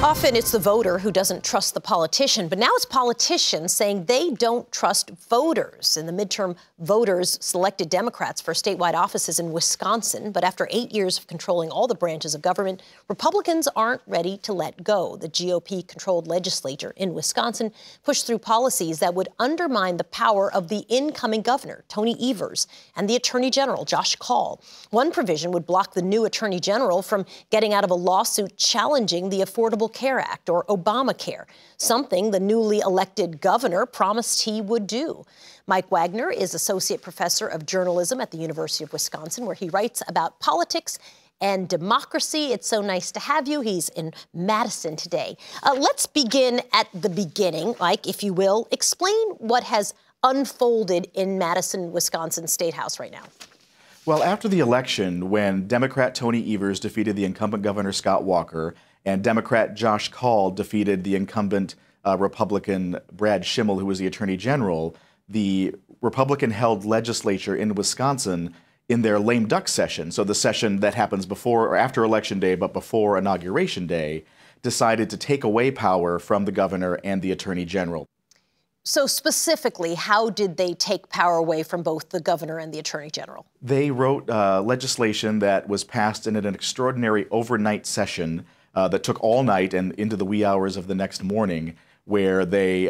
Often it's the voter who doesn't trust the politician, but now it's politicians saying they don't trust voters. In the midterm, voters selected Democrats for statewide offices in Wisconsin, but after 8 years of controlling all the branches of government, Republicans aren't ready to let go. The GOP-controlled legislature in Wisconsin pushed through policies that would undermine the power of the incoming governor, Tony Evers, and the Attorney General, Josh Kaul. One provision would block the new Attorney General from getting out of a lawsuit challenging the Affordable Care Act, or Obamacare, something the newly elected governor promised he would do. Mike Wagner is associate professor of journalism at the University of Wisconsin, where he writes about politics and democracy. It's so nice to have you. He's in Madison today. Let's begin at the beginning, Mike, if you will. Explain what has unfolded in Madison, Wisconsin State House right now. Well, after the election, when Democrat Tony Evers defeated the incumbent governor Scott Walker and Democrat Josh Kaul defeated the incumbent Republican Brad Schimel, who was the Attorney General, the Republican-held legislature in Wisconsin, in their lame duck session, so the session that happens before or after Election Day but before Inauguration Day, decided to take away power from the governor and the Attorney General. So specifically, how did they take power away from both the governor and the Attorney General? They wrote legislation that was passed in an extraordinary overnight session that took all night and into the wee hours of the next morning, where they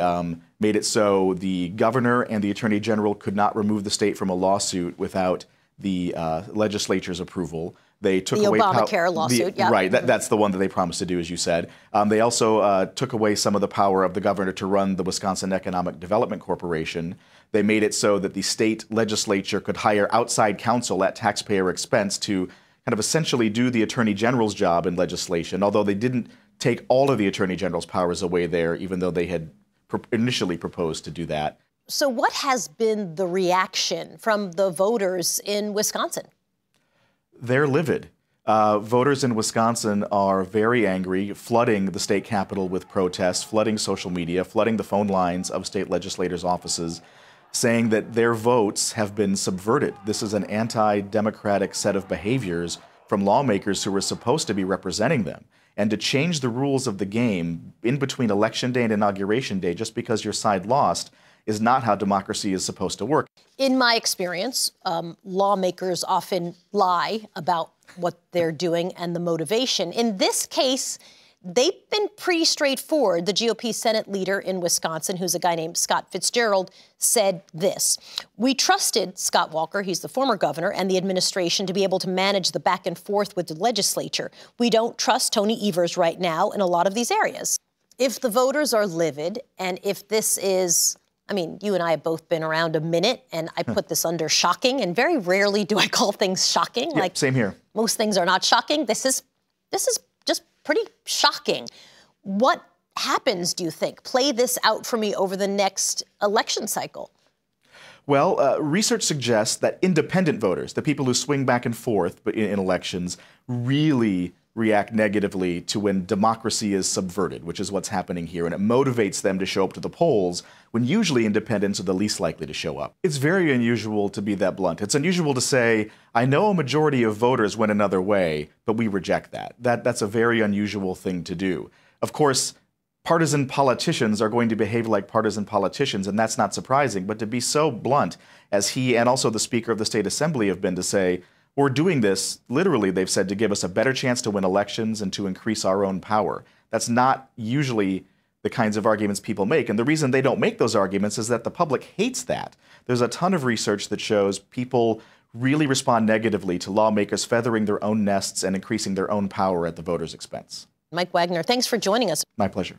made it so the governor and the Attorney General could not remove the state from a lawsuit without the legislature's approval. They took away the Obamacare lawsuit, yeah. Right, that's the one that they promised to do, as you said. They also took away some of the power of the governor to run the Wisconsin Economic Development Corporation. They made it so that the state legislature could hire outside counsel at taxpayer expense to kind of essentially do the Attorney General's job in legislation, although they didn't take all of the Attorney General's powers away there, even though they had initially proposed to do that. So what has been the reaction from the voters in Wisconsin? They're livid. Voters in Wisconsin are very angry, flooding the state capitol with protests, flooding social media, flooding the phone lines of state legislators' offices, saying that their votes have been subverted. This is an anti-democratic set of behaviors from lawmakers who were supposed to be representing them. And to change the rules of the game in between Election Day and Inauguration Day just because your side lost is not how democracy is supposed to work. In my experience, lawmakers often lie about what they're doing and the motivation. In this case, they've been pretty straightforward. The GOP Senate leader in Wisconsin, who's a guy named Scott Fitzgerald, said this: "We trusted Scott Walker, he's the former governor, and the administration to be able to manage the back and forth with the legislature. We don't trust Tony Evers right now in a lot of these areas." If the voters are livid, and if this is, I mean, you and I have both been around a minute, and I put this under shocking, and very rarely do I call things shocking. Yep, like, same here. Most things are not shocking. This is just pretty shocking. What happens, do you think? Play this out for me over the next election cycle. Well, research suggests that independent voters, the people who swing back and forth in elections, really react negatively to when democracy is subverted, which is what's happening here, and it motivates them to show up to the polls when usually independents are the least likely to show up. It's very unusual to be that blunt. It's unusual to say, I know a majority of voters went another way, but we reject that. That's a very unusual thing to do. Of course, partisan politicians are going to behave like partisan politicians, and that's not surprising, but to be so blunt as he and also the Speaker of the State Assembly have been to say, we're doing this, literally, they've said, to give us a better chance to win elections and to increase our own power. That's not usually the kinds of arguments people make. And the reason they don't make those arguments is that the public hates that. There's a ton of research that shows people really respond negatively to lawmakers feathering their own nests and increasing their own power at the voters' expense. Mike Wagner, thanks for joining us. My pleasure.